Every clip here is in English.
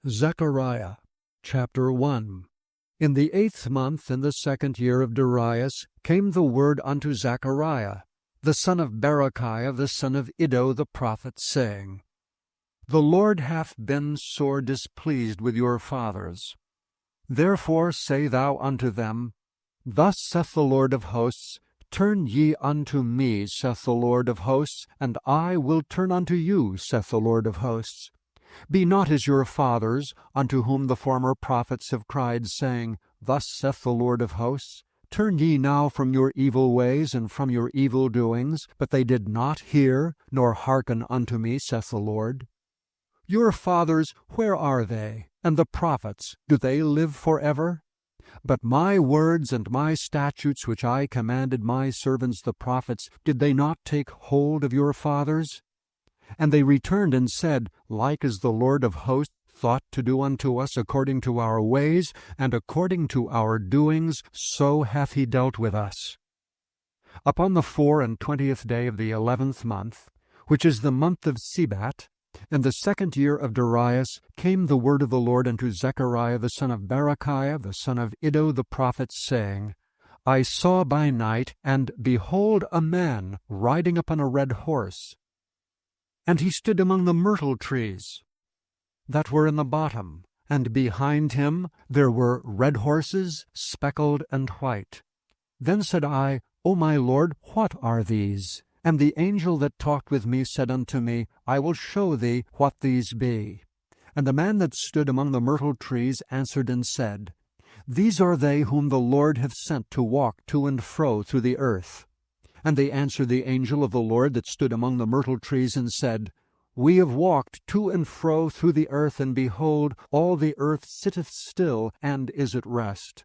Zechariah chapter 1. In the 8th month, in the 2nd year of Darius, came the word unto Zechariah, the son of Berechiah, the son of Iddo the prophet, saying, The Lord hath been sore displeased with your fathers. Therefore say thou unto them, Thus saith the Lord of hosts, Turn ye unto me, saith the Lord of hosts, and I will turn unto you, saith the Lord of hosts. Be not as your fathers, unto whom the former prophets have cried, saying, Thus saith the Lord of hosts, Turn ye now from your evil ways and from your evil doings. But they did not hear, nor hearken unto me, saith the Lord. Your fathers, where are they? And the prophets, do they live forever? But my words and my statutes which I commanded my servants the prophets, did they not take hold of your fathers? And they returned and said, Like as the Lord of hosts thought to do unto us according to our ways, and according to our doings, so hath he dealt with us. Upon the 24th day of the 11th month, which is the month of Sebat, in the 2nd year of Darius, came the word of the Lord unto Zechariah the son of Berechiah, the son of Iddo the prophet, saying, I saw by night, and behold a man riding upon a red horse. And he stood among the myrtle trees that were in the bottom, and behind him there were red horses, speckled and white. Then said I, O my Lord, what are these? And the angel that talked with me said unto me, I will show thee what these be. And the man that stood among the myrtle trees answered and said, These are they whom the Lord hath sent to walk to and fro through the earth. And they answered the angel of the Lord that stood among the myrtle trees, and said, We have walked to and fro through the earth, and behold, all the earth sitteth still, and is at rest.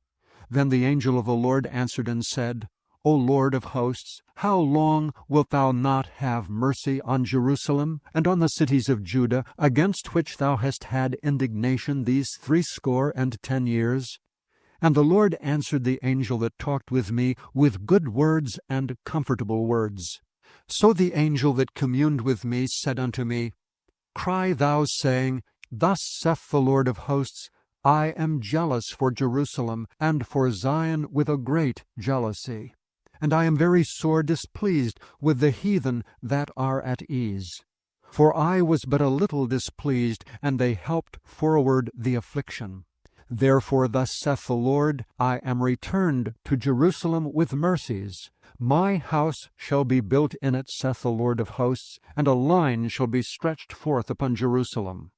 Then the angel of the Lord answered and said, O Lord of hosts, how long wilt thou not have mercy on Jerusalem, and on the cities of Judah, against which thou hast had indignation these 60 years? And the Lord answered the angel that talked with me with good words and comfortable words. So the angel that communed with me said unto me, Cry thou, saying, Thus saith the Lord of hosts, I am jealous for Jerusalem, and for Zion with a great jealousy. And I am very sore displeased with the heathen that are at ease. For I was but a little displeased, and they helped forward the affliction. Therefore thus saith the Lord, I am returned to Jerusalem with mercies. My house shall be built in it, saith the Lord of hosts, and a line shall be stretched forth upon Jerusalem.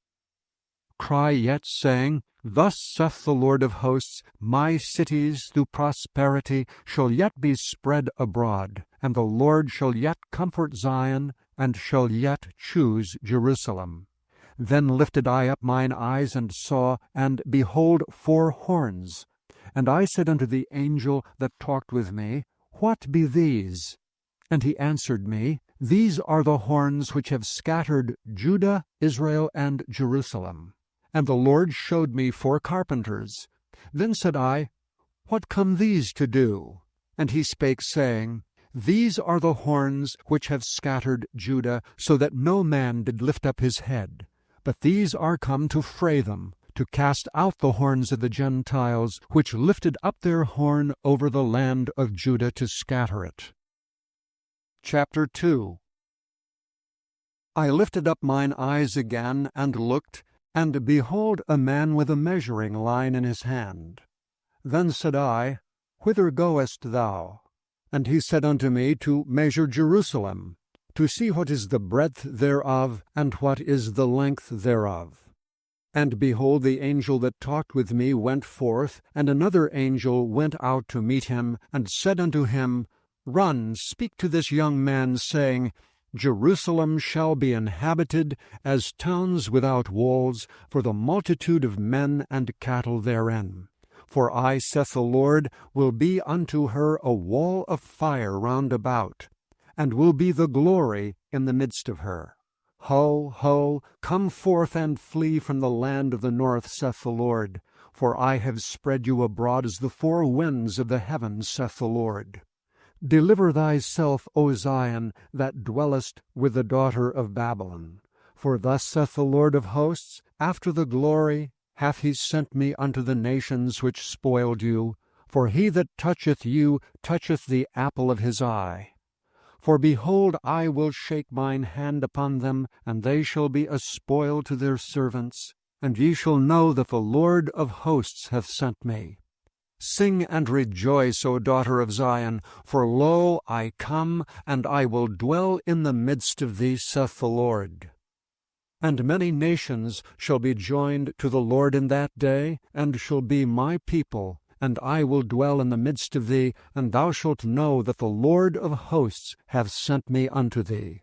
Cry yet, saying, Thus saith the Lord of hosts, My cities through prosperity shall yet be spread abroad, and the Lord shall yet comfort Zion, and shall yet choose Jerusalem. Then lifted I up mine eyes, and saw, and behold 4 horns. And I said unto the angel that talked with me, What be these? And he answered me, These are the horns which have scattered Judah, Israel, and Jerusalem. And the Lord showed me 4 carpenters. Then said I, What come these to do? And he spake, saying, These are the horns which have scattered Judah, so that no man did lift up his head. But these are come to fray them, to cast out the horns of the Gentiles, which lifted up their horn over the land of Judah to scatter it. Chapter 2. I lifted up mine eyes again, and looked, and behold a man with a measuring line in his hand. Then said I, Whither goest thou? And he said unto me, To measure Jerusalem, to see what is the breadth thereof, and what is the length thereof. And behold, the angel that talked with me went forth, and another angel went out to meet him, and said unto him, Run, speak to this young man, saying, Jerusalem shall be inhabited as towns without walls, for the multitude of men and cattle therein. For I, saith the Lord, will be unto her a wall of fire round about, and will be the glory in the midst of her. Ho, ho, come forth and flee from the land of the north, saith the Lord. For I have spread you abroad as the 4 winds of the heavens, saith the Lord. Deliver thyself, O Zion, that dwellest with the daughter of Babylon. For thus saith the Lord of hosts, after the glory hath he sent me unto the nations which spoiled you. For he that toucheth you toucheth the apple of his eye. For behold, I will shake mine hand upon them, and they shall be a spoil to their servants. And ye shall know that the Lord of hosts hath sent me. Sing and rejoice, O daughter of Zion, for lo, I come, and I will dwell in the midst of thee, saith the Lord. And many nations shall be joined to the Lord in that day, and shall be my people, and I will dwell in the midst of thee, and thou shalt know that the Lord of hosts hath sent me unto thee.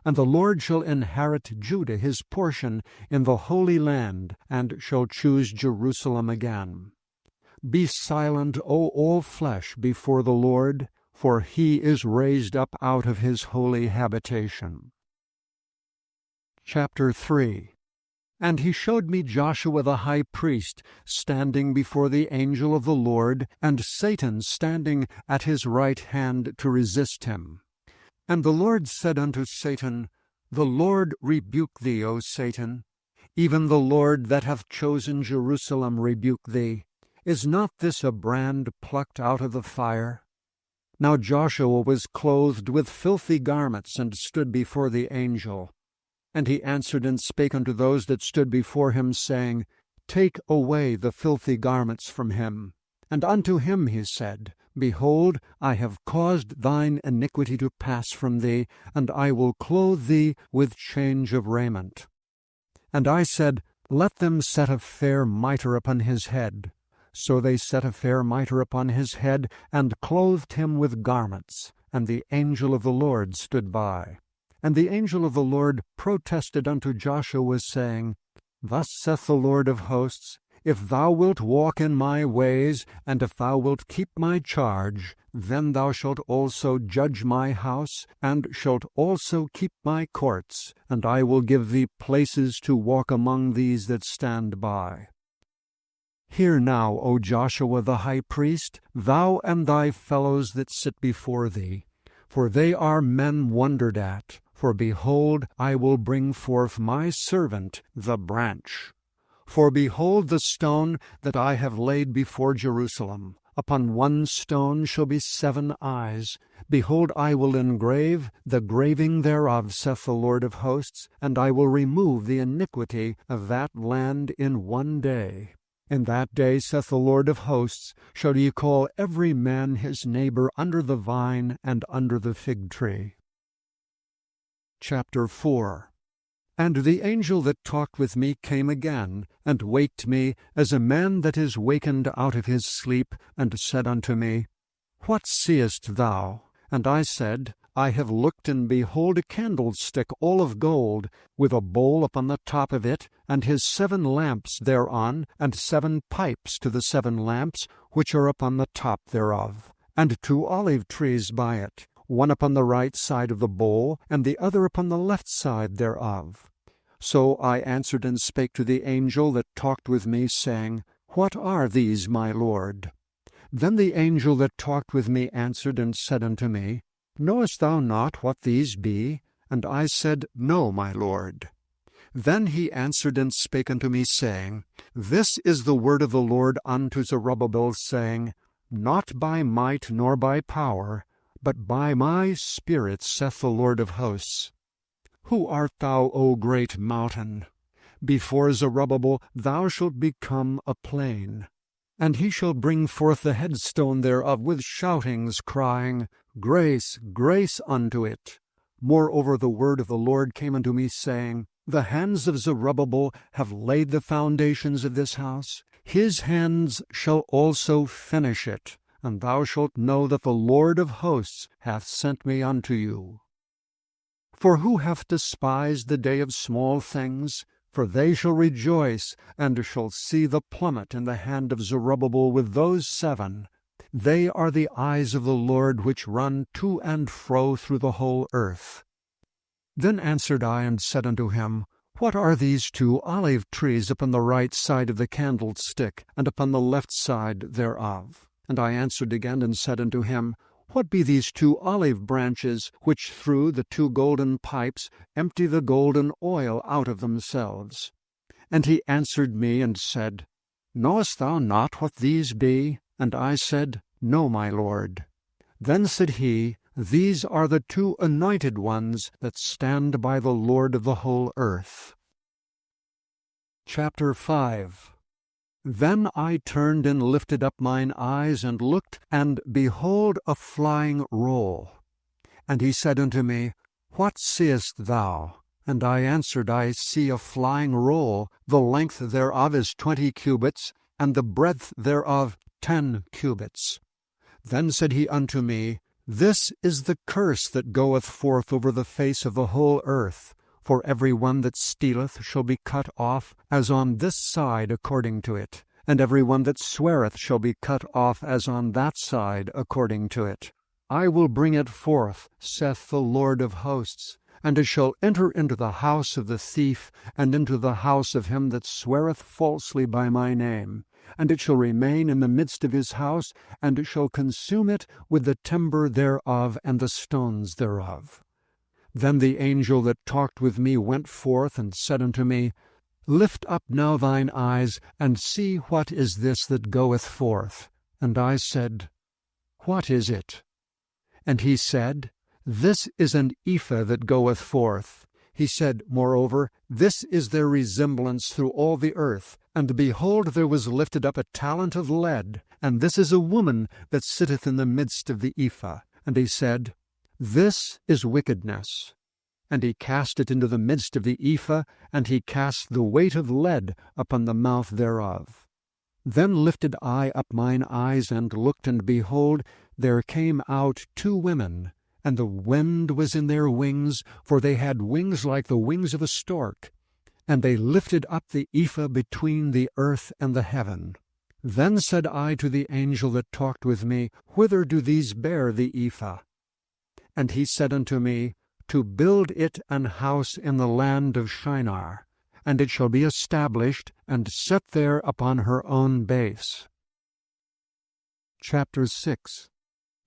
And the Lord shall inherit Judah his portion in the Holy Land, and shall choose Jerusalem again. Be silent, O all flesh, before the Lord, for he is raised up out of his holy habitation. Chapter 3. And he showed me Joshua the high priest standing before the angel of the Lord, and Satan standing at his right hand to resist him. And the Lord said unto Satan, The Lord rebuke thee, O Satan. Even the Lord that hath chosen Jerusalem rebuke thee. Is not this a brand plucked out of the fire? Now Joshua was clothed with filthy garments, and stood before the angel. And he answered and spake unto those that stood before him, saying, Take away the filthy garments from him. And unto him he said, Behold, I have caused thine iniquity to pass from thee, and I will clothe thee with change of raiment. And I said, Let them set a fair mitre upon his head. So they set a fair mitre upon his head, and clothed him with garments. And the angel of the Lord stood by. And the angel of the Lord protested unto Joshua, saying, Thus saith the Lord of hosts, If thou wilt walk in my ways, and if thou wilt keep my charge, then thou shalt also judge my house, and shalt also keep my courts, and I will give thee places to walk among these that stand by. Hear now, O Joshua the high priest, thou and thy fellows that sit before thee, for they are men wondered at. For behold, I will bring forth my servant, the branch. For behold the stone that I have laid before Jerusalem. Upon one stone shall be 7 eyes. Behold, I will engrave the graving thereof, saith the Lord of hosts, and I will remove the iniquity of that land in one day. In that day, saith the Lord of hosts, shall ye call every man his neighbor under the vine and under the fig tree. Chapter 4. And the angel that talked with me came again, and waked me, as a man that is wakened out of his sleep, and said unto me, What seest thou? And I said, I have looked, and behold a candlestick all of gold, with a bowl upon the top of it, and his 7 lamps thereon, and 7 pipes to the 7 lamps, which are upon the top thereof, and 2 olive trees by it, one upon the right side of the bowl, and the other upon the left side thereof. So I answered and spake to the angel that talked with me, saying, What are these, my Lord? Then the angel that talked with me answered and said unto me, Knowest thou not what these be? And I said, No, my Lord. Then he answered and spake unto me, saying, This is the word of the Lord unto Zerubbabel, saying, Not by might nor by power, but by my Spirit, saith the Lord of hosts. Who art thou, O great mountain? Before Zerubbabel thou shalt become a plain. And he shall bring forth the headstone thereof with shoutings, crying, Grace, grace unto it. Moreover the word of the Lord came unto me, saying, The hands of Zerubbabel have laid the foundations of this house. His hands shall also finish it. And thou shalt know that the Lord of hosts hath sent me unto you. For who hath despised the day of small things? For they shall rejoice, and shall see the plummet in the hand of Zerubbabel with those 7. They are the eyes of the Lord which run to and fro through the whole earth. Then answered I and said unto him, What are these 2 olive trees upon the right side of the candlestick, and upon the left side thereof? And I answered again and said unto him, What be these 2 olive branches, which through the 2 golden pipes empty the golden oil out of themselves? And he answered me and said, Knowest thou not what these be? And I said, No, my Lord. Then said he, These are the 2 anointed ones that stand by the Lord of the whole earth. Chapter 5. Then I turned and lifted up mine eyes, and looked, and behold a flying roll. And he said unto me, What seest thou? And I answered, I see a flying roll, the length thereof is 20 cubits, and the breadth thereof 10 cubits. Then said he unto me, This is the curse that goeth forth over the face of the whole earth. For every one that stealeth shall be cut off, as on this side according to it, and every one that sweareth shall be cut off, as on that side according to it. I will bring it forth, saith the Lord of hosts, and it shall enter into the house of the thief, and into the house of him that sweareth falsely by my name. And it shall remain in the midst of his house, and it shall consume it with the timber thereof and the stones thereof. Then the angel that talked with me went forth and said unto me, Lift up now thine eyes, and see what is this that goeth forth. And I said, What is it? And he said, This is an ephah that goeth forth. He said, Moreover, this is their resemblance through all the earth. And behold, there was lifted up a talent of lead, and this is a woman that sitteth in the midst of the ephah. And he said, This is wickedness. And he cast it into the midst of the ephah, and he cast the weight of lead upon the mouth thereof. Then lifted I up mine eyes, and looked, and behold, there came out 2 women, and the wind was in their wings, for they had wings like the wings of a stork. And they lifted up the ephah between the earth and the heaven. Then said I to the angel that talked with me, Whither do these bear the ephah? And he said unto me, To build it an house in the land of Shinar, and it shall be established and set there upon her own base. Chapter 6.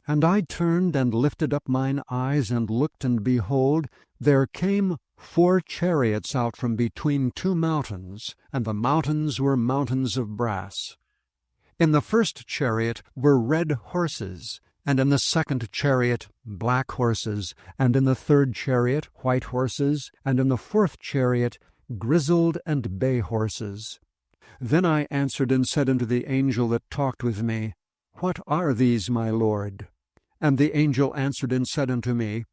And I turned and lifted up mine eyes, and looked, and behold, there came 4 chariots out from between 2 mountains, and the mountains were mountains of brass. In the first chariot were red horses, and in the second chariot black horses, and in the third chariot white horses, and in the fourth chariot grizzled and bay horses. Then I answered and said unto the angel that talked with me, What are these, my Lord? And the angel answered and said unto me,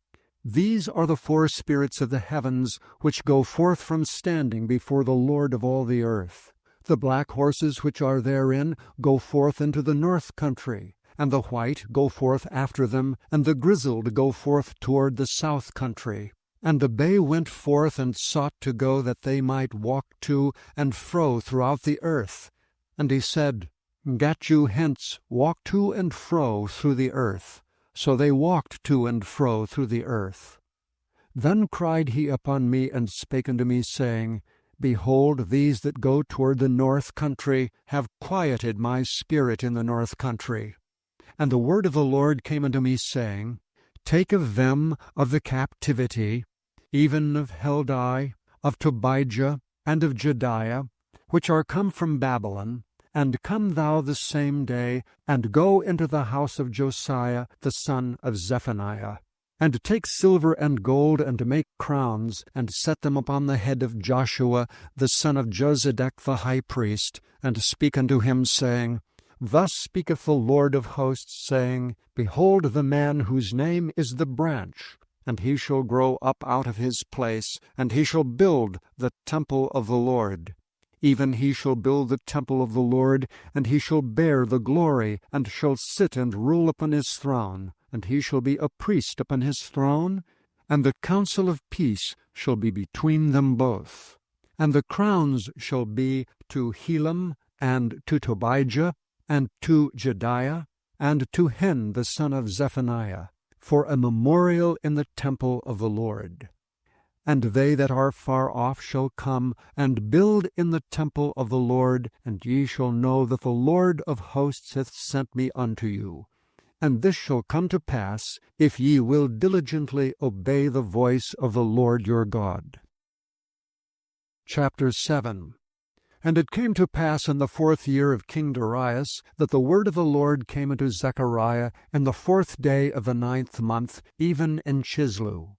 These are the 4 spirits of the heavens, which go forth from standing before the Lord of all the earth. The black horses which are therein go forth into the north country, and the white go forth after them, and the grizzled go forth toward the south country. And the bay went forth and sought to go, that they might walk to and fro throughout the earth. And he said, Get you hence, walk to and fro through the earth. So they walked to and fro through the earth. Then cried he upon me, and spake unto me, saying, Behold, these that go toward the north country have quieted my spirit in the north country. And the word of the Lord came unto me, saying, Take of them of the captivity, even of Heldai, of Tobijah, and of Jediah, which are come from Babylon, and come thou the same day, and go into the house of Josiah the son of Zephaniah, and take silver and gold, and make crowns, and set them upon the head of Joshua the son of Josedech the high priest, and speak unto him, saying, Thus speaketh the Lord of hosts, saying, Behold the man whose name is the branch, and he shall grow up out of his place, and he shall build the temple of the Lord. Even he shall build the temple of the Lord, and he shall bear the glory, and shall sit and rule upon his throne, and he shall be a priest upon his throne, and the counsel of peace shall be between them both. And the crowns shall be to Helam, and to Tobijah, and to Jediah, and to Hen the son of Zephaniah, for a memorial in the temple of the Lord. And they that are far off shall come and build in the temple of the Lord, and ye shall know that the Lord of hosts hath sent me unto you. And this shall come to pass, if ye will diligently obey the voice of the Lord your God. Chapter 7. And it came to pass in the 4th year of King Darius, that the word of the Lord came unto Zechariah in the 4th day of the 9th month, even in Chislu,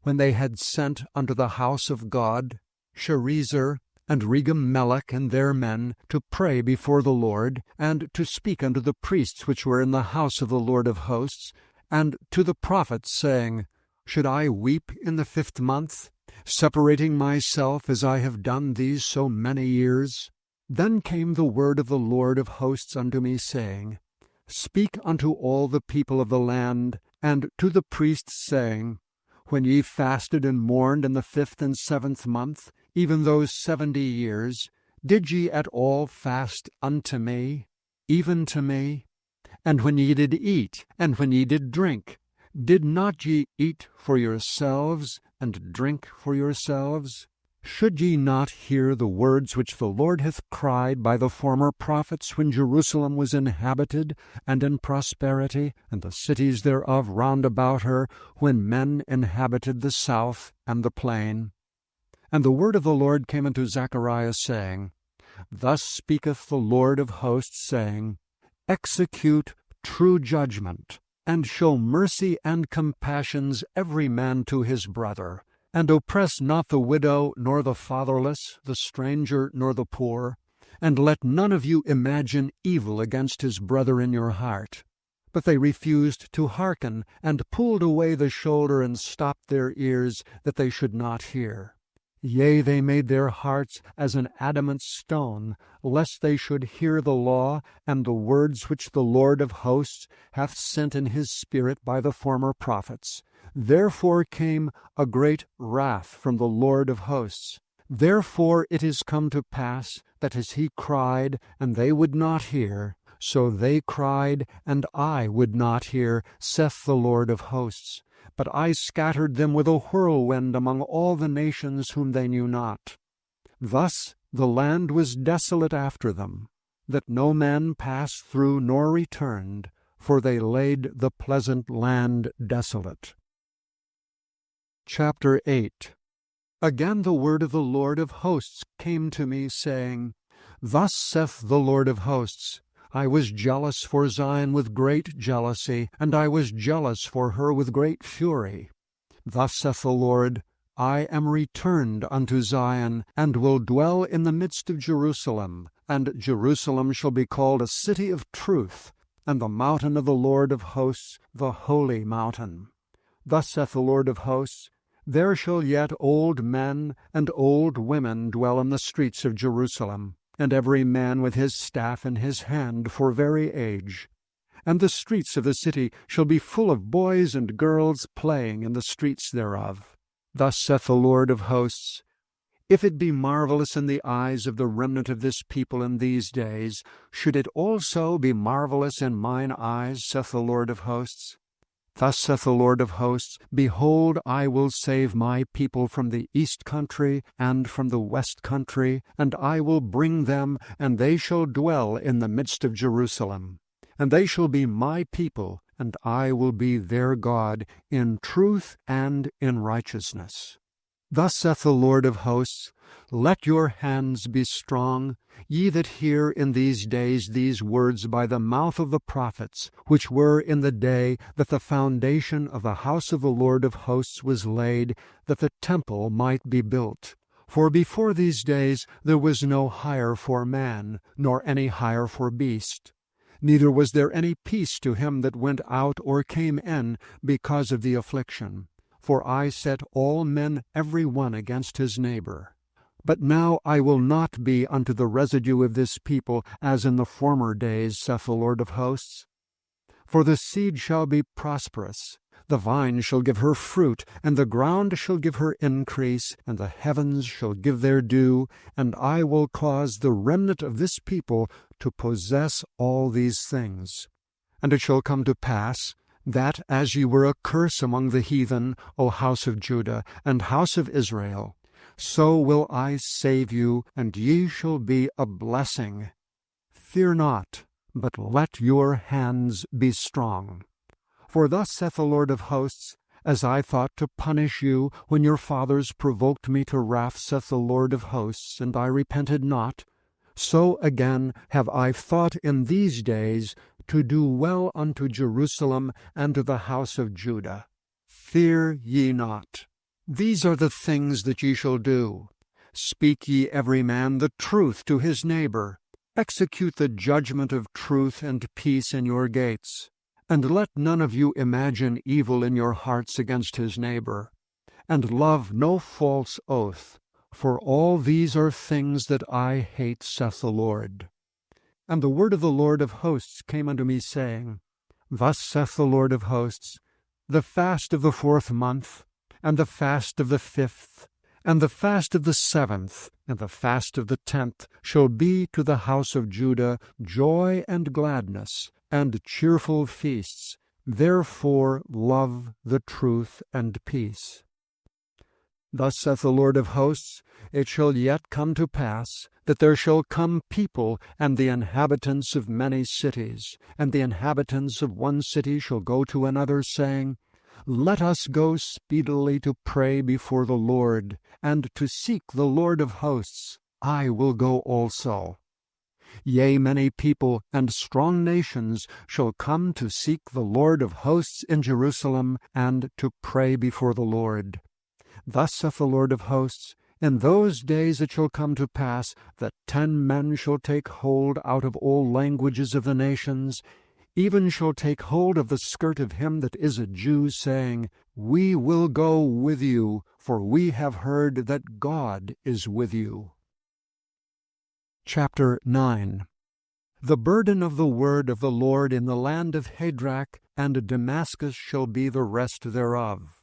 when they had sent unto the house of God Sherezer and Regem-melech and their men to pray before the Lord, and to speak unto the priests which were in the house of the Lord of hosts, and to the prophets, saying, Should I weep in the 5th month, separating myself as I have done these so many years? Then came the word of the Lord of hosts unto me, saying, Speak unto all the people of the land, and to the priests, saying, When ye fasted and mourned in the 5th and 7th month, even those 70 years, did ye at all fast unto me, even to me? And when ye did eat, and when ye did drink, did not ye eat for yourselves, and drink for yourselves? Should ye not hear the words which the Lord hath cried by the former prophets, when Jerusalem was inhabited and in prosperity, and the cities thereof round about her, when men inhabited the south and the plain? And the word of the Lord came unto Zechariah, saying, Thus speaketh the Lord of hosts, saying, Execute true judgment, and show mercy and compassions every man to his brother, and oppress not the widow, nor the fatherless, the stranger, nor the poor, and let none of you imagine evil against his brother in your heart. But they refused to hearken, and pulled away the shoulder, and stopped their ears, that they should not hear. Yea, they made their hearts as an adamant stone, lest they should hear the law and the words which the Lord of hosts hath sent in his Spirit by the former prophets. Therefore came a great wrath from the Lord of hosts. Therefore it is come to pass, that as he cried, and they would not hear, so they cried, and I would not hear, saith the Lord of hosts. But I scattered them with a whirlwind among all the nations whom they knew not. Thus the land was desolate after them, that no man passed through nor returned, for they laid the pleasant land desolate. Chapter 8. Again the word of the Lord of hosts came to me, saying, Thus saith the Lord of hosts, I was jealous for Zion with great jealousy, and I was jealous for her with great fury. Thus saith the Lord, I am returned unto Zion, and will dwell in the midst of Jerusalem, and Jerusalem shall be called a city of truth, and the mountain of the Lord of hosts, the holy mountain. Thus saith the Lord of hosts, There shall yet old men and old women dwell in the streets of Jerusalem, and every man with his staff in his hand for very age. And the streets of the city shall be full of boys and girls playing in the streets thereof. Thus saith the Lord of hosts, If it be marvelous in the eyes of the remnant of this people in these days, should it also be marvelous in mine eyes, saith the Lord of hosts? Thus saith the Lord of hosts, Behold, I will save my people from the east country and from the west country, and I will bring them, and they shall dwell in the midst of Jerusalem. And they shall be my people, and I will be their God, in truth and in righteousness. Thus saith the Lord of hosts, Let your hands be strong, ye that hear in these days these words by the mouth of the prophets, which were in the day that the foundation of the house of the Lord of hosts was laid, that the temple might be built. For before these days there was no hire for man, nor any hire for beast. Neither was there any peace to him that went out or came in, because of the affliction. For I set all men every one against his neighbor. But now I will not be unto the residue of this people as in the former days, saith the Lord of hosts. For the seed shall be prosperous, the vine shall give her fruit, and the ground shall give her increase, and the heavens shall give their dew, and I will cause the remnant of this people to possess all these things. And it shall come to pass, that as ye were a curse among the heathen, O house of Judah, and house of Israel, so will I save you, and ye shall be a blessing. Fear not, but let your hands be strong. For thus saith the Lord of hosts, as I thought to punish you when your fathers provoked me to wrath, saith the Lord of hosts, and I repented not, so again have I thought in these days to do well unto Jerusalem and to the house of Judah. Fear ye not. These are the things that ye shall do. Speak ye every man the truth to his neighbor. Execute the judgment of truth and peace in your gates. And let none of you imagine evil in your hearts against his neighbor. And love no false oath, for all these are things that I hate, saith the Lord. And the word of the Lord of hosts came unto me, saying, Thus saith the Lord of hosts, the fast of the 4th month, and the fast of the 5th, and the fast of the 7th, and the fast of the 10th shall be to the house of Judah joy and gladness, and cheerful feasts. Therefore love the truth and peace. Thus saith the Lord of hosts, it shall yet come to pass, that there shall come people, and the inhabitants of many cities, and the inhabitants of one city shall go to another, saying, Let us go speedily to pray before the Lord, and to seek the Lord of hosts. I will go also. Yea, many people and strong nations shall come to seek the Lord of hosts in Jerusalem, and to pray before the Lord. Thus saith the Lord of hosts, in those days it shall come to pass that 10 men shall take hold out of all languages of the nations, even shall take hold of the skirt of him that is a Jew, saying, We will go with you, for we have heard that God is with you. Chapter 9. The burden of the word of the Lord in the land of Hadrach and Damascus shall be the rest thereof,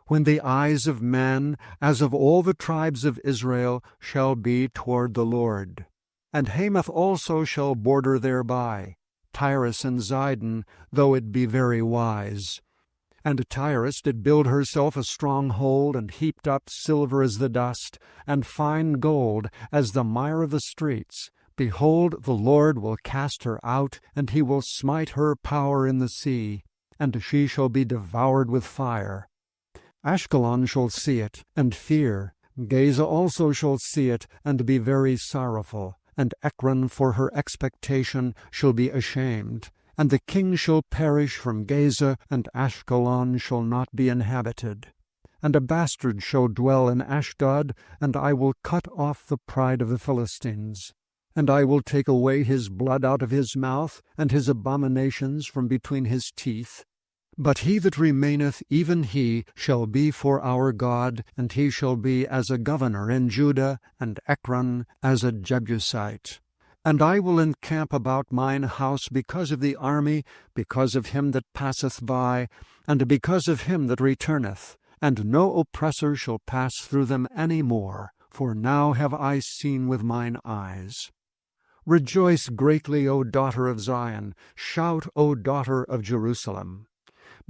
when the eyes of men, as of all the tribes of Israel, shall be toward the Lord. And Hamath also shall border thereby, Tyrus and Zidon, though it be very wise. And Tyrus did build herself a stronghold, and heaped up silver as the dust, and fine gold as the mire of the streets. Behold, the Lord will cast her out, and he will smite her power in the sea, and she shall be devoured with fire. Ashkelon shall see it, and fear. Gaza also shall see it, and be very sorrowful. And Ekron for her expectation shall be ashamed. And the king shall perish from Gaza, and Ashkelon shall not be inhabited. And a bastard shall dwell in Ashdod, and I will cut off the pride of the Philistines. And I will take away his blood out of his mouth, and his abominations from between his teeth. But he that remaineth, even he, shall be for our God, and he shall be as a governor in Judah, and Ekron as a Jebusite. And I will encamp about mine house because of the army, because of him that passeth by, and because of him that returneth, and no oppressor shall pass through them any more, for now have I seen with mine eyes. Rejoice greatly, O daughter of Zion, shout, O daughter of Jerusalem.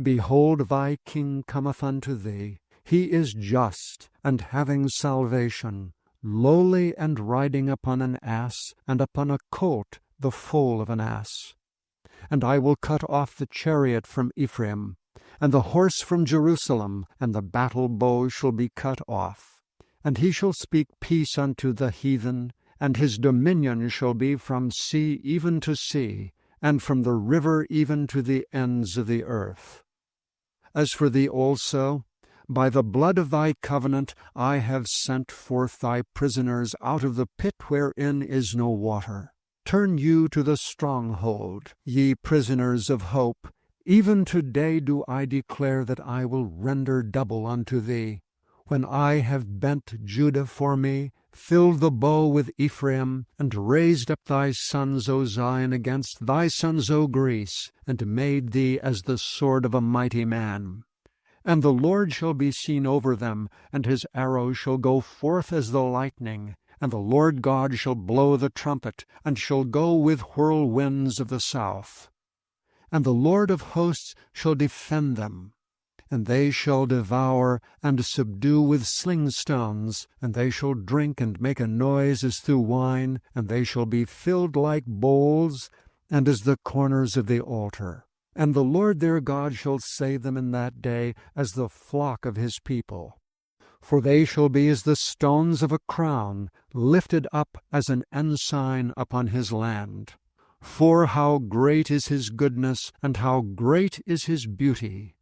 Behold, thy king cometh unto thee. He is just, and having salvation, lowly, and riding upon an ass, and upon a colt, the foal of an ass. And I will cut off the chariot from Ephraim, and the horse from Jerusalem, and the battle bow shall be cut off. And he shall speak peace unto the heathen, and his dominion shall be from sea even to sea, and from the river even to the ends of the earth. As for thee also, by the blood of thy covenant I have sent forth thy prisoners out of the pit wherein is no water. Turn you to the stronghold, ye prisoners of hope. Even today do I declare that I will render double unto thee. When I have bent Judah for me, filled the bow with Ephraim, and raised up thy sons, O Zion, against thy sons, O Greece, and made thee as the sword of a mighty man. And the Lord shall be seen over them, and his arrow shall go forth as the lightning, and the Lord God shall blow the trumpet, and shall go with whirlwinds of the south. And the Lord of hosts shall defend them. And they shall devour and subdue with slingstones, and they shall drink and make a noise as through wine, and they shall be filled like bowls, and as the corners of the altar. And the Lord their God shall save them in that day as the flock of his people. For they shall be as the stones of a crown, lifted up as an ensign upon his land. For how great is his goodness, and how great is his beauty!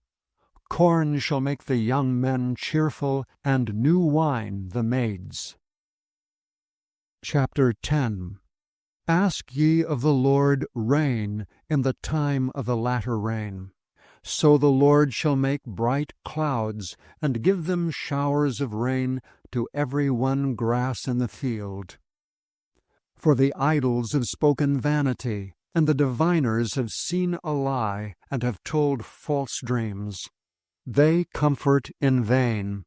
Corn shall make the young men cheerful, and new wine the maids. Chapter 10. Ask ye of the Lord rain in the time of the latter rain. So the Lord shall make bright clouds, and give them showers of rain to every one grass in the field. For the idols have spoken vanity, and the diviners have seen a lie, and have told false dreams. They comfort in vain.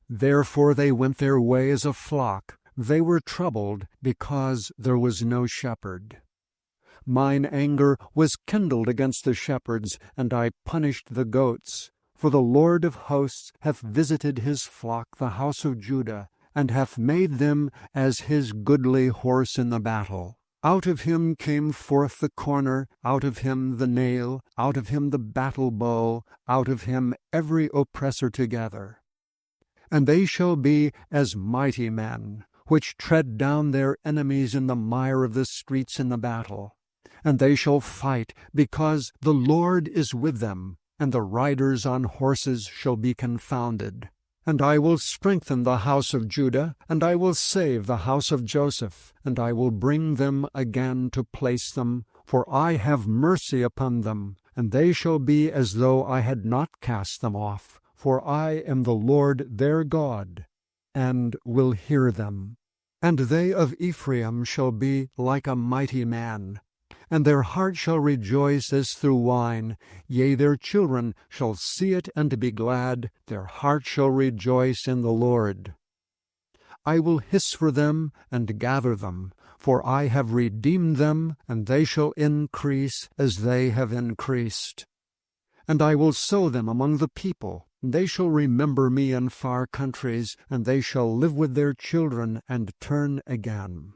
Therefore they went their way as a flock. They were troubled because there was no shepherd. Mine anger was kindled against the shepherds, and I punished the goats. For the Lord of hosts hath visited his flock, the house of Judah, and hath made them as his goodly horse in the battle. Out of him came forth the corner, out of him the nail, out of him the battle bow, out of him every oppressor together. And they shall be as mighty men, which tread down their enemies in the mire of the streets in the battle. And they shall fight, because the Lord is with them, and the riders on horses shall be confounded. And I will strengthen the house of Judah, and I will save the house of Joseph, and I will bring them again to place them, for I have mercy upon them, and they shall be as though I had not cast them off, for I am the Lord their God, and will hear them. And they of Ephraim shall be like a mighty man, and their heart shall rejoice as through wine. Yea, their children shall see it and be glad, their heart shall rejoice in the Lord. I will hiss for them and gather them, for I have redeemed them, and they shall increase as they have increased. And I will sow them among the people, and they shall remember me in far countries, and they shall live with their children and turn again.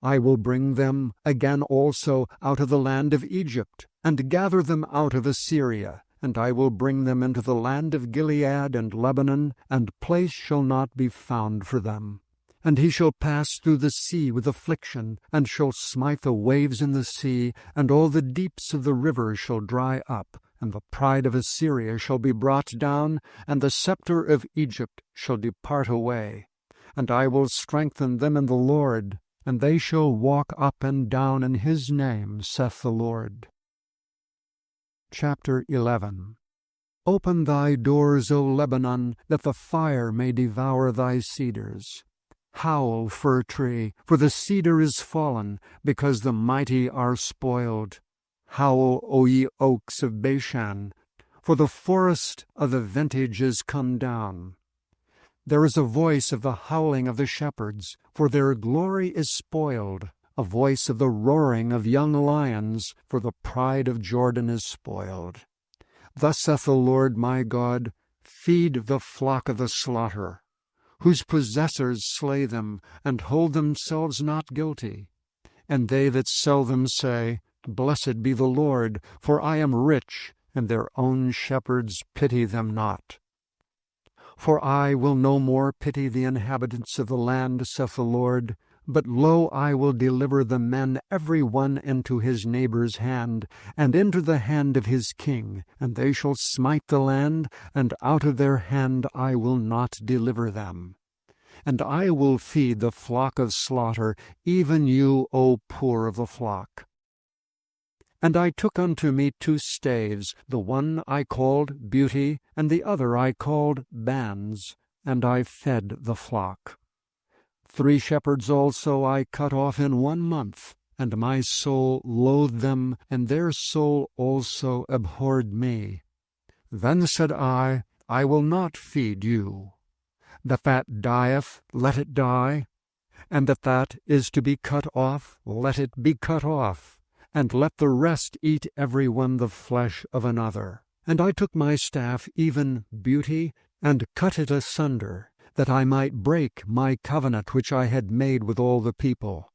I will bring them again also out of the land of Egypt, and gather them out of Assyria, and I will bring them into the land of Gilead and Lebanon, and place shall not be found for them. And he shall pass through the sea with affliction, and shall smite the waves in the sea, and all the deeps of the river shall dry up, and the pride of Assyria shall be brought down, and the scepter of Egypt shall depart away. And I will strengthen them in the Lord, and they shall walk up and down in his name, saith the Lord. Chapter 11. Open thy doors, O Lebanon, that the fire may devour thy cedars. Howl, fir tree, for the cedar is fallen, because the mighty are spoiled. Howl, O ye oaks of Bashan, for the forest of the vintage is come down. There is a voice of the howling of the shepherds, for their glory is spoiled, a voice of the roaring of young lions, for the pride of Jordan is spoiled. Thus saith the Lord my God, feed the flock of the slaughter, whose possessors slay them, and hold themselves not guilty. And they that sell them say, Blessed be the Lord, for I am rich, and their own shepherds pity them not. For I will no more pity the inhabitants of the land, saith the Lord, but lo, I will deliver the men every one into his neighbor's hand, and into the hand of his king, and they shall smite the land, and out of their hand I will not deliver them. And I will feed the flock of slaughter, even you, O poor of the flock. And I took unto me 2 staves, the one I called Beauty, and the other I called Bands, and I fed the flock. 3 shepherds also I cut off in 1 month, and my soul loathed them, and their soul also abhorred me. Then said I will not feed you. That dieth, let it die, and that is to be cut off, let it be cut off. And let the rest eat every one the flesh of another. And I took my staff, even Beauty, and cut it asunder, that I might break my covenant which I had made with all the people.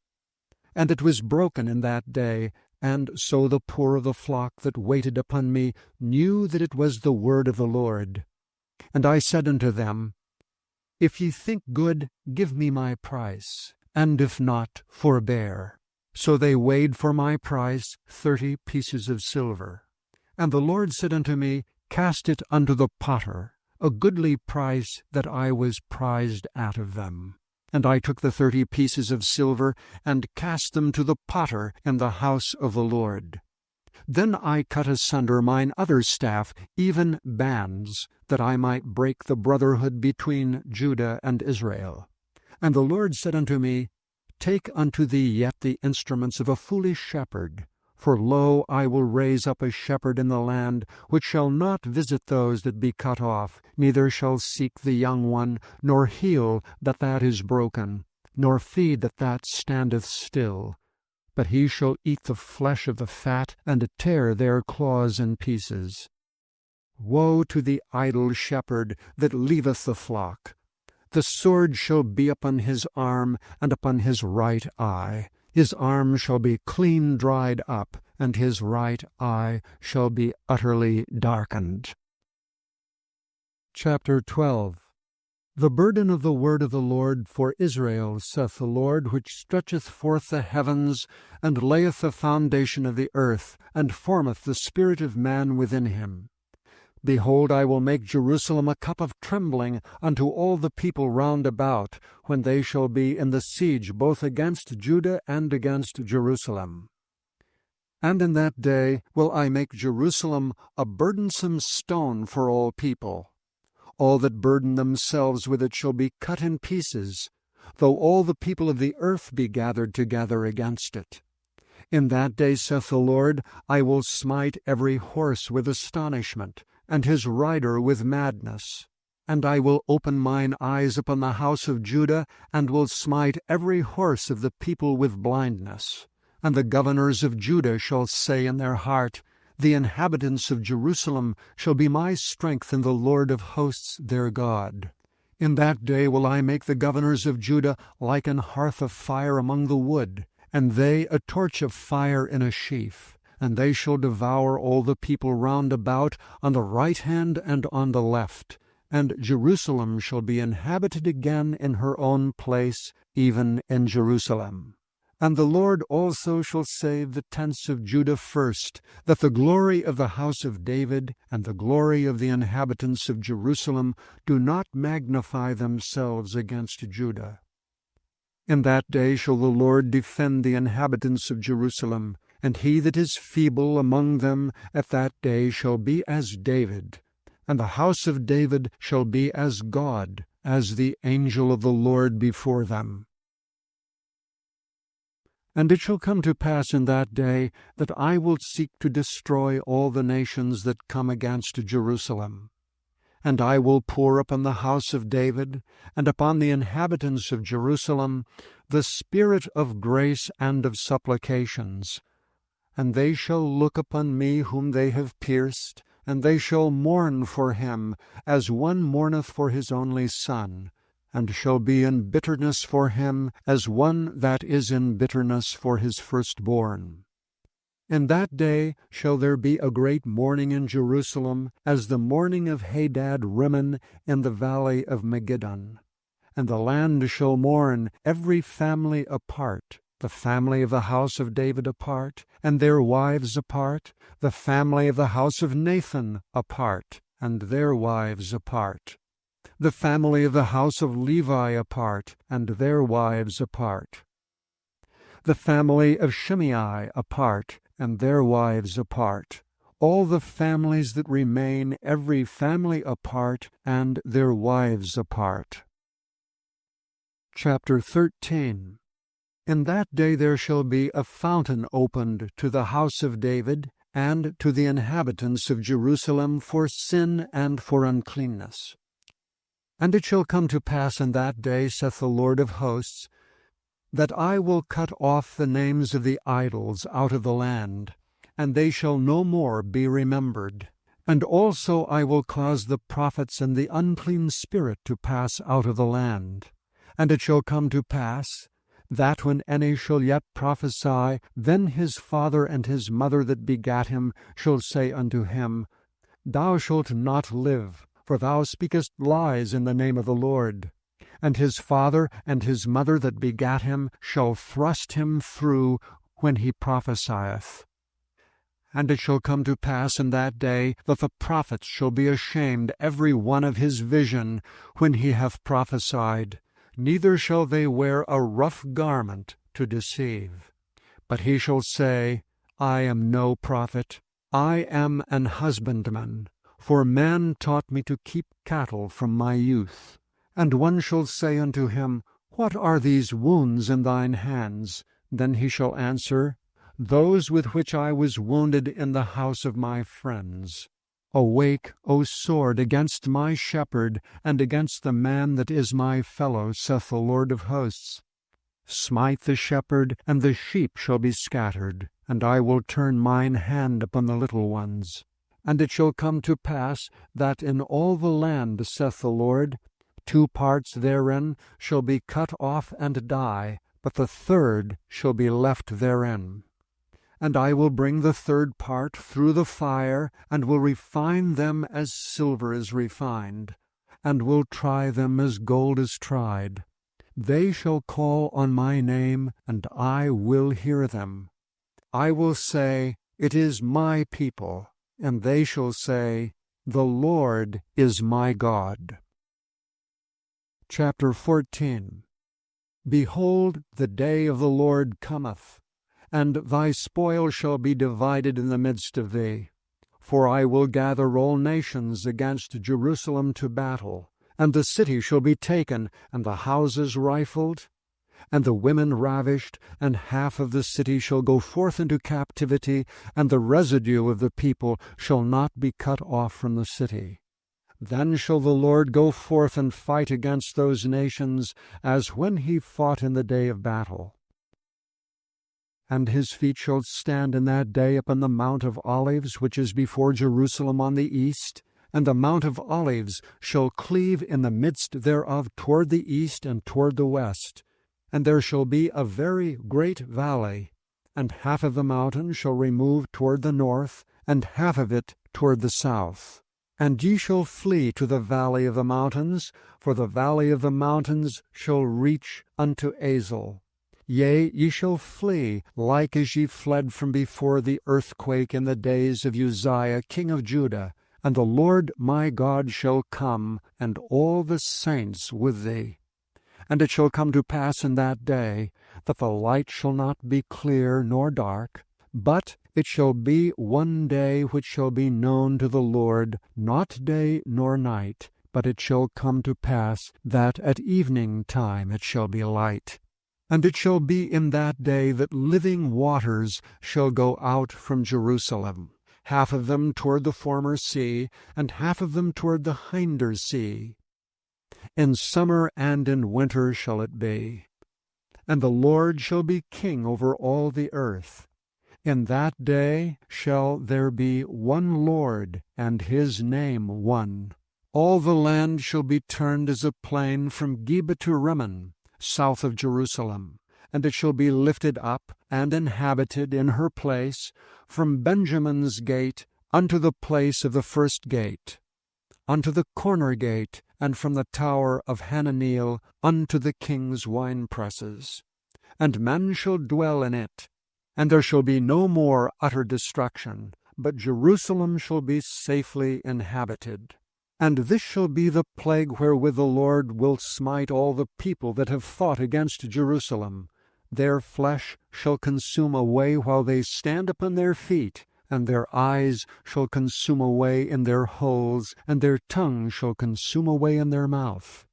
And it was broken in that day, And so the poor of the flock that waited upon me knew that it was the word of the Lord. And I said unto them, If ye think good, give me my price, and if not, forbear. So they weighed for my price 30 pieces of silver. And the Lord said unto me, Cast it unto the potter, a goodly price that I was prized out of them. And I took the 30 pieces of silver, and cast them to the potter in the house of the Lord. Then I cut asunder mine other staff, even bands, that I might break the brotherhood between Judah and Israel. And the Lord said unto me, Take unto thee yet the instruments of a foolish shepherd, for lo, I will raise up a shepherd in the land, which shall not visit those that be cut off, neither shall seek the young one, nor heal that is broken, nor feed that standeth still. But he shall eat the flesh of the fat, and tear their claws in pieces. Woe to the idle shepherd that leaveth the flock! The sword shall be upon his arm, and upon his right eye. His arm shall be clean dried up, and his right eye shall be utterly darkened. Chapter 12. The burden of the word of the Lord for Israel, saith the Lord, which stretcheth forth the heavens, and layeth the foundation of the earth, and formeth the spirit of man within him. Behold, I will make Jerusalem a cup of trembling unto all the people round about, when they shall be in the siege both against Judah and against Jerusalem. And in that day will I make Jerusalem a burdensome stone for all people. All that burden themselves with it shall be cut in pieces, though all the people of the earth be gathered together against it. In that day, saith the Lord, I will smite every horse with astonishment, and his rider with madness. And I will open mine eyes upon the house of Judah, and will smite every horse of the people with blindness. And the governors of Judah shall say in their heart, The inhabitants of Jerusalem shall be my strength in the Lord of hosts their God. In that day will I make the governors of Judah like an hearth of fire among the wood, and they a torch of fire in a sheaf. And they shall devour all the people round about, on the right hand and on the left. And Jerusalem shall be inhabited again in her own place, even in Jerusalem. And the Lord also shall save the tents of Judah first, that the glory of the house of David and the glory of the inhabitants of Jerusalem do not magnify themselves against Judah. In that day shall the Lord defend the inhabitants of Jerusalem, and he that is feeble among them at that day shall be as David, and the house of David shall be as God, as the angel of the Lord before them. And it shall come to pass in that day that I will seek to destroy all the nations that come against Jerusalem. And I will pour upon the house of David, and upon the inhabitants of Jerusalem, the spirit of grace and of supplications. And they shall look upon me whom they have pierced, and they shall mourn for him, as one mourneth for his only son, and shall be in bitterness for him, as one that is in bitterness for his firstborn. In that day shall there be a great mourning in Jerusalem, as the mourning of Hadad Rimmon in the valley of Megiddon. And the land shall mourn, every family apart, the family of the house of David apart, and their wives apart, the family of the house of Nathan apart, and their wives apart, the family of the house of Levi apart, and their wives apart, the family of Shimei apart, and their wives apart, all the families that remain, every family apart, and their wives apart. Chapter 13. In that day there shall be a fountain opened to the house of David, and to the inhabitants of Jerusalem for sin and for uncleanness. And it shall come to pass in that day, saith the Lord of hosts, that I will cut off the names of the idols out of the land, and they shall no more be remembered. And also I will cause the prophets and the unclean spirit to pass out of the land. And it shall come to pass that when any shall yet prophesy, then his father and his mother that begat him shall say unto him, Thou shalt not live, for thou speakest lies in the name of the Lord. And his father and his mother that begat him shall thrust him through when he prophesieth. And it shall come to pass in that day that the prophets shall be ashamed every one of his vision when he hath prophesied, neither shall they wear a rough garment to deceive. But he shall say, I am no prophet, I am an husbandman, for man taught me to keep cattle from my youth. And one shall say unto him, What are these wounds in thine hands? Then he shall answer, Those with which I was wounded in the house of my friends. Awake, O sword, against my shepherd, and against the man that is my fellow, saith the Lord of hosts. Smite the shepherd, and the sheep shall be scattered, and I will turn mine hand upon the little ones. And it shall come to pass, that in all the land, saith the Lord, 2 parts therein shall be cut off and die, but the third shall be left therein. And I will bring the third part through the fire, and will refine them as silver is refined, and will try them as gold is tried. They shall call on my name, and I will hear them. I will say, It is my people, and they shall say, The Lord is my God. Chapter 14. Behold, the day of the Lord cometh, and thy spoil shall be divided in the midst of thee. For I will gather all nations against Jerusalem to battle, and the city shall be taken, and the houses rifled, and the women ravished, and half of the city shall go forth into captivity, and the residue of the people shall not be cut off from the city. Then shall the Lord go forth and fight against those nations, as when he fought in the day of battle. And his feet shall stand in that day upon the Mount of Olives, which is before Jerusalem on the east, and the Mount of Olives shall cleave in the midst thereof toward the east and toward the west. And there shall be a very great valley, and half of the mountain shall remove toward the north, and half of it toward the south. And ye shall flee to the valley of the mountains, for the valley of the mountains shall reach unto Azel. Yea, ye shall flee, like as ye fled from before the earthquake in the days of Uzziah king of Judah. And the Lord my God shall come, and all the saints with thee. And it shall come to pass in that day, that the light shall not be clear nor dark, but it shall be one day which shall be known to the Lord, not day nor night, but it shall come to pass that at evening time it shall be light. And it shall be in that day that living waters shall go out from Jerusalem, half of them toward the former sea, and half of them toward the hinder sea. In summer and in winter shall it be. And the Lord shall be king over all the earth. In that day shall there be one Lord, and his name one. All the land shall be turned as a plain from Geba to Rimmon, south of Jerusalem, and it shall be lifted up and inhabited in her place, from Benjamin's gate unto the place of the first gate, unto the corner gate, and from the tower of Hananeel unto the king's winepresses. And men shall dwell in it, and there shall be no more utter destruction, but Jerusalem shall be safely inhabited. And this shall be the plague wherewith the Lord will smite all the people that have fought against Jerusalem. Their flesh shall consume away while they stand upon their feet, and their eyes shall consume away in their holes, and their tongue shall consume away in their mouth.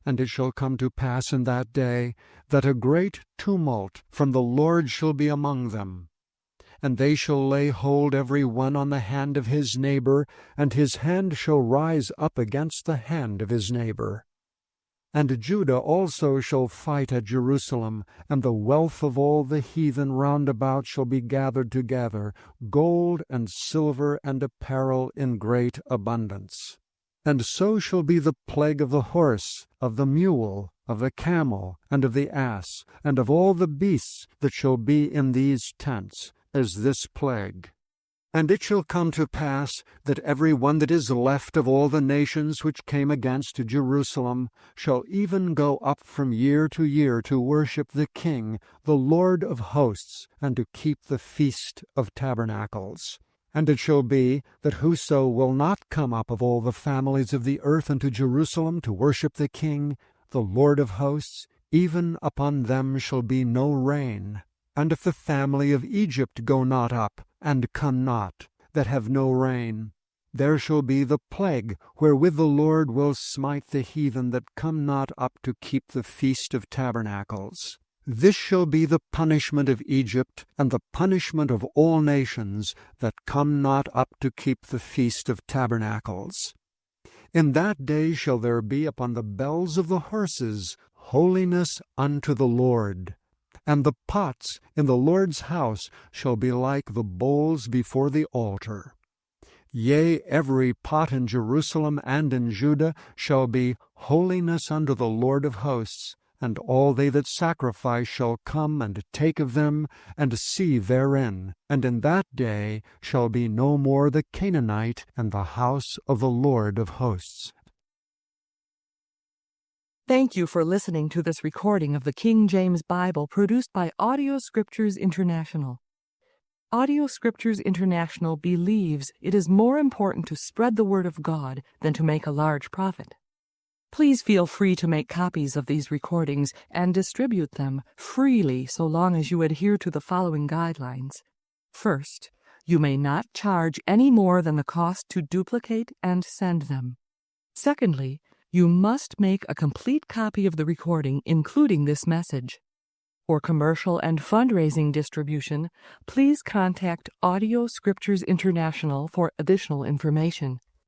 And it shall come to pass in that day, that a great tumult from the Lord shall be among them. And they shall lay hold every one on the hand of his neighbor, and his hand shall rise up against the hand of his neighbor. And Judah also shall fight at Jerusalem, and the wealth of all the heathen round about shall be gathered together, gold and silver and apparel in great abundance. And so shall be the plague of the horse, of the mule, of the camel, and of the ass, and of all the beasts that shall be in these tents, as this plague. And it shall come to pass that every one that is left of all the nations which came against Jerusalem shall even go up from year to worship the King, the Lord of hosts, and to keep the Feast of Tabernacles. And it shall be that whoso will not come up of all the families of the earth unto Jerusalem to worship the King, the Lord of hosts, even upon them shall be no rain. And if the family of Egypt go not up, and come not, that have no rain, there shall be the plague wherewith the Lord will smite the heathen that come not up to keep the Feast of Tabernacles. This shall be the punishment of Egypt, and the punishment of all nations that come not up to keep the Feast of Tabernacles. In that day shall there be upon the bells of the horses holiness unto the Lord. And the pots in the Lord's house shall be like the bowls before the altar. Yea, every pot in Jerusalem and in Judah shall be holiness unto the Lord of hosts, and all they that sacrifice shall come and take of them, and see therein. And in that day shall be no more the Canaanite in the house of the Lord of hosts. Thank you for listening to this recording of the King James Bible produced by Audio Scriptures International. Audio Scriptures International believes it is more important to spread the Word of God than to make a large profit. Please feel free to make copies of these recordings and distribute them freely so long as you adhere to the following guidelines. First, you may not charge any more than the cost to duplicate and send them. Secondly, you must make a complete copy of the recording, including this message. For commercial and fundraising distribution, please contact Audio Scriptures International for additional information.